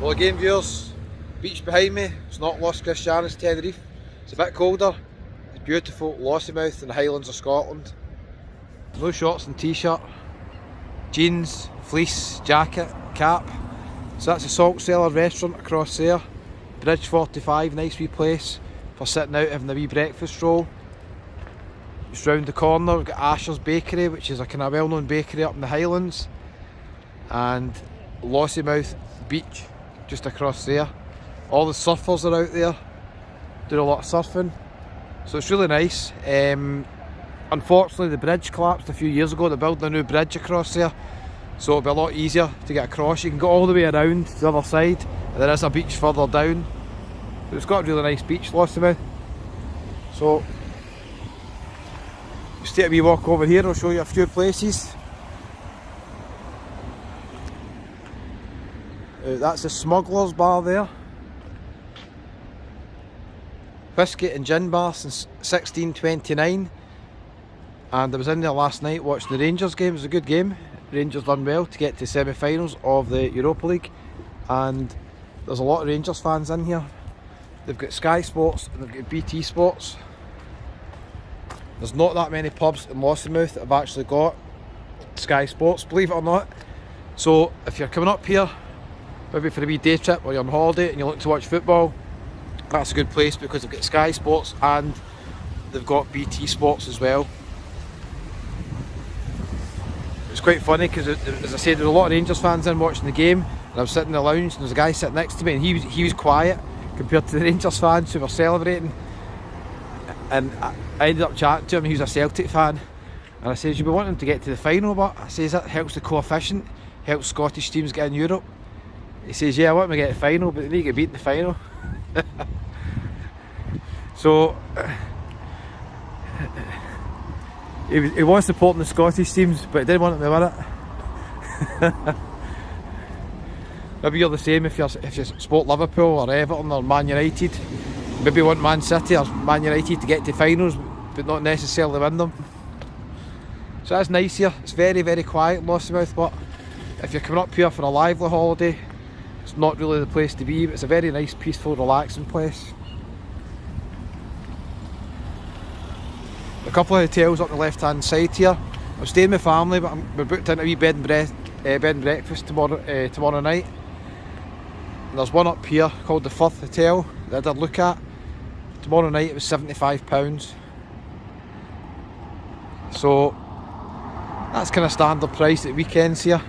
Well again viewers, beach behind me, it's not Los Cristianos, Tenerife, it's a bit colder, it's beautiful Lossiemouth in the Highlands of Scotland. No shorts and t-shirt, jeans, fleece, jacket, cap. So that's a Salt Cellar restaurant across there, Bridge 45, nice wee place for sitting out having a wee breakfast stroll. Just round the corner we've got Asher's Bakery, which is a kind of well-known bakery up in the Highlands, and Lossiemouth Beach just across there. All the surfers are out there doing a lot of surfing, so it's really nice. Unfortunately the bridge collapsed a few years ago. They're building a new bridge across there, so it'll be a lot easier to get across. You can go all the way around to the other side, and there is a beach further down, but it's got a really nice beach, Lossiemouth. So just take a wee walk over here, I'll show you a few places. That's the Smugglers Bar there. Whiskey and gin bar since 1629. And I was in there last night watching the Rangers game. It was a good game. Rangers done well to get to semi-finals of the Europa League. And there's a lot of Rangers fans in here. They've got Sky Sports and they've got BT Sports. There's not that many pubs in Lossiemouth that have actually got Sky Sports, believe it or not. So if you're coming up here, maybe for a wee day trip or you're on holiday and you look to watch football, that's a good place because they've got Sky Sports and they've got BT Sports as well. It's quite funny because, as I said, there's a lot of Rangers fans in watching the game, and I was sitting in the lounge and there's a guy sitting next to me, and he was quiet compared to the Rangers fans who were celebrating. And I ended up chatting to him. He was a Celtic fan, and I says, "You'll be wanting to get to the final, but I says that helps the coefficient, helps Scottish teams get in Europe." He says, "Yeah, I want them to get to the final, but they need to get beat in the final." So he was supporting the Scottish teams, but he didn't want them to win it. Maybe you're the same if you support Liverpool or Everton or Man United. Maybe you want Man City or Man United to get to finals, but not necessarily win them. So that's nice here. It's very, very quiet in Lossiemouth, but if you're coming up here for a lively holiday, it's not really the place to be, but it's a very nice, peaceful, relaxing place. A couple of hotels up the left hand side here. I'm staying with family, but we're booked into a wee bed and breakfast tomorrow night. And there's one up here called the Firth Hotel that I did look at. Tomorrow night it was £75. So that's kind of standard price at weekends here.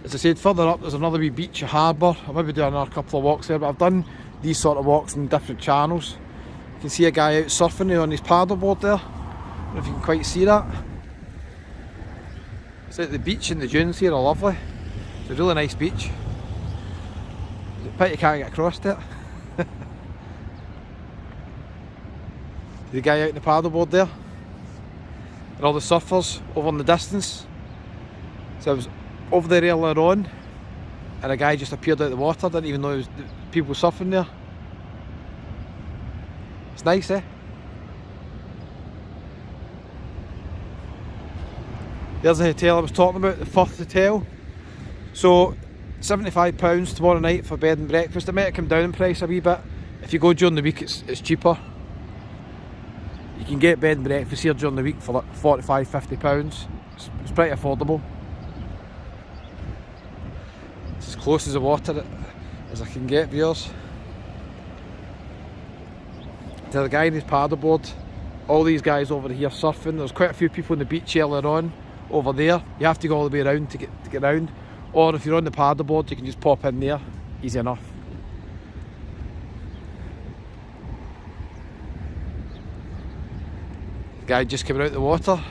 As I said, further up there's another wee beach, a harbour. I'll maybe do another couple of walks there, but I've done these sort of walks in different channels. You can see a guy out surfing on his paddleboard there. I don't know if you can quite see that. It's like the beach and the dunes here are lovely. It's a really nice beach. It's a pity you can't get across to it. The guy out in the paddleboard there. And all the surfers over in the distance. So I was over there earlier on, and a guy just appeared out of the water. Didn't even know there was people surfing there. It's nice, eh? There's the hotel I was talking about, the Firth Hotel. So £75 tomorrow night for bed and breakfast. It might come down in price a wee bit. If you go during the week it's cheaper. You can get bed and breakfast here during the week for like £45–50. It's pretty affordable. It's as close as the water as I can get, viewers. To the guy in his paddleboard, all these guys over here surfing. There's quite a few people on the beach earlier on over there. You have to go all the way around to get around, or if you're on the paddleboard you can just pop in there, easy enough. The guy just coming out of the water.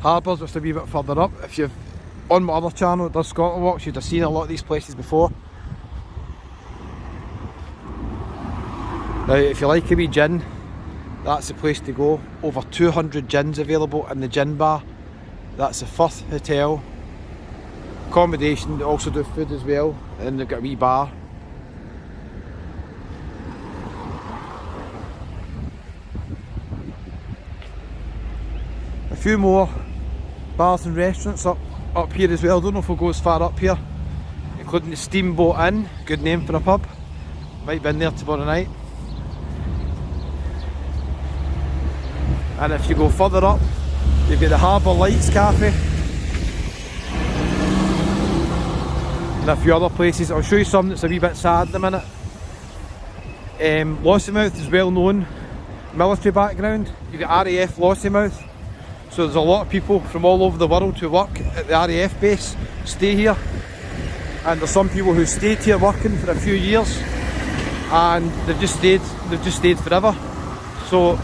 Harbour's just a wee bit further up. If you've on my other channel, it does Scotland Walks, you'd have seen a lot of these places before. Now if you like a wee gin, that's the place to go. Over 200 gins available in the gin bar. That's the Firth Hotel. Accommodation, they also do food as well, and they've got a wee bar. few more bars and restaurants up here as well. Don't know if we'll go as far up here, including the Steamboat Inn, good name for a pub. Might be in there tomorrow night. And if you go further up, you've got the Harbour Lights Cafe and a few other places. I'll show you some that's a wee bit sad in a minute. Lossiemouth is well known military background. You've got RAF Lossiemouth, so there's a lot of people from all over the world who work at the RAF base stay here, and there's some people who stayed here working for a few years and they've just stayed forever. So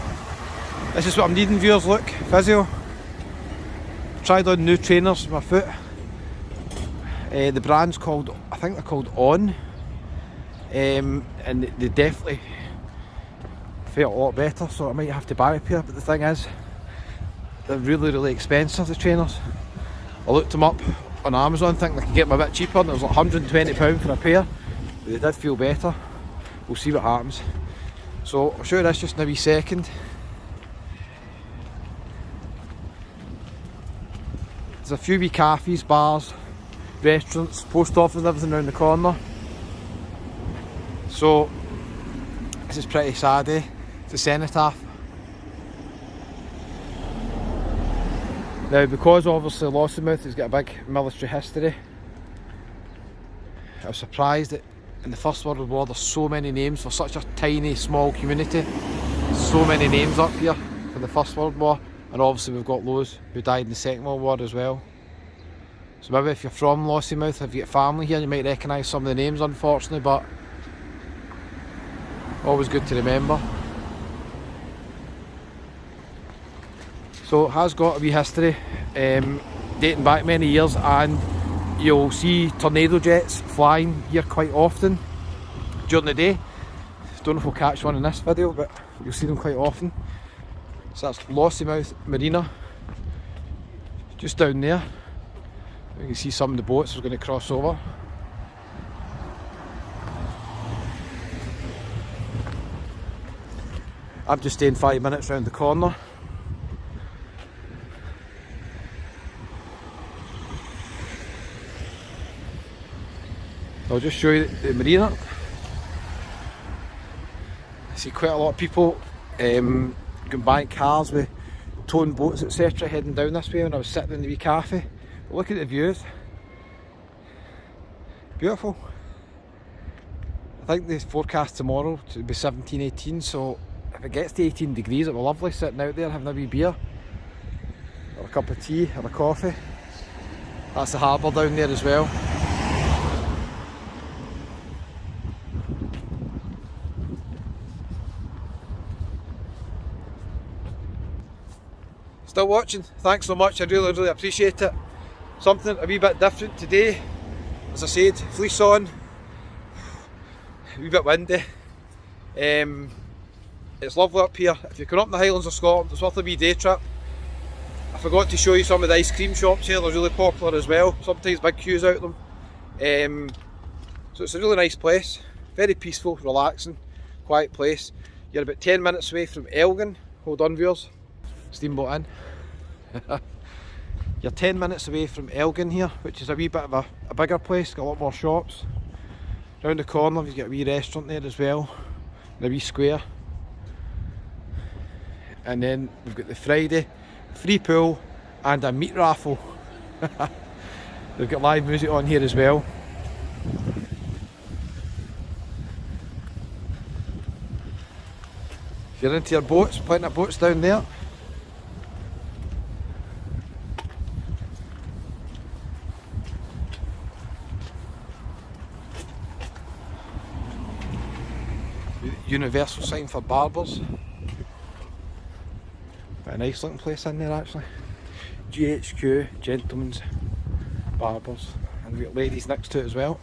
this is what I'm needing, viewers. Look, physio. Tried on new trainers for my foot. The brand's called, I think they're called On, and they definitely felt a lot better, so I might have to buy a pair. But the thing is, they're really expensive, the trainers. I looked them up on Amazon thinking I could get them a bit cheaper, and it was like £120 for a pair, but they did feel better. We'll see what happens. So I'll show you this just in a wee second. There's a few wee cafes, bars, restaurants, post office and everything around the corner. So this is pretty sad, eh? It's a cenotaph. Now, because obviously Lossiemouth has got a big military history, I was surprised that in the First World War there's so many names for such a tiny, small community. So many names up here for the First World War, and obviously we've got those who died in the Second World War as well. So maybe if you're from Lossiemouth, if you get family here, you might recognise some of the names, unfortunately, but always good to remember. So it has got a wee history, dating back many years, and you'll see tornado jets flying here quite often during the day. Don't know if we'll catch one in this video, but you'll see them quite often. So that's Lossiemouth Marina, just down there. You can see some of the boats are going to cross over. I'm just staying 5 minutes round the corner. I'll just show you the marina. I see quite a lot of people going by in cars with towing boats, etc., heading down this way when I was sitting in the wee cafe. But look at the views. Beautiful. I think they forecast tomorrow to be 17, 18, so if it gets to 18 degrees it'll be lovely sitting out there having a wee beer or a cup of tea or a coffee. That's the harbour down there as well. Still watching? Thanks so much, I really appreciate it. Something a wee bit different today. As I said, fleece on, a wee bit windy. It's lovely up here. If you're coming up in the Highlands of Scotland, it's worth a wee day trip. I forgot to show you some of the ice cream shops here. They're really popular as well. Sometimes big queues out of them. So it's a really nice place. Very peaceful, relaxing, quiet place. You're about 10 minutes away from Elgin. Hold on, viewers. Steamboat Inn. You're 10 minutes away from Elgin here, which is a wee bit of a bigger place. Got a lot more shops. Round the corner you've got a wee restaurant there as well, and a wee square. And then we've got the Friday free pool and a meat raffle. They've got live music on here as well. If you're into your boats, plenty of boats down there. Universal sign for barbers. Quite a nice looking place in there actually. GHQ, gentlemen's barbers, and we've got ladies next to it as well.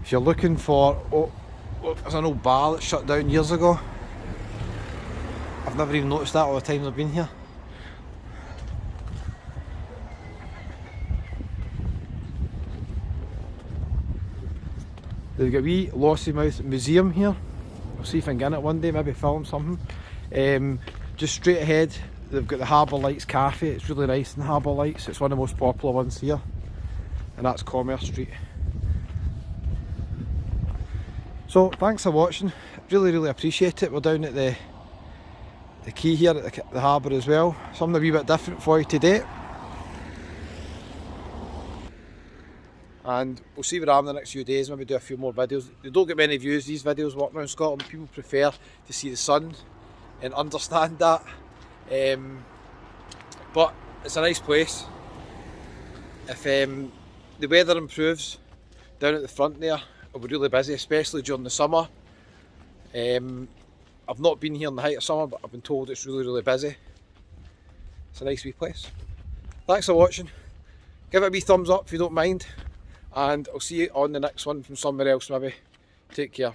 If you're looking for, oh, there's an old bar that shut down years ago. I've never even noticed that all the times I've been here. They've got a wee Lossiemouth museum here. I'll see if I can get in it one day, maybe film something. Just straight ahead, they've got the Harbour Lights Cafe. It's really nice in Harbour Lights. It's one of the most popular ones here, and that's Commerce Street. So thanks for watching, really appreciate it. We're down at the quay here at the harbour as well. Something a wee bit different for you today. And we'll see where I am in the next few days, maybe do a few more videos. They don't get many views, these videos walking around Scotland. People prefer to see the sun and understand that. But it's a nice place. If the weather improves down at the front there, it'll be really busy, especially during the summer. I've not been here in the height of summer, but I've been told it's really busy. It's a nice wee place. Thanks for watching. Give it a wee thumbs up if you don't mind. And I'll see you on the next one from somewhere else maybe. Take care.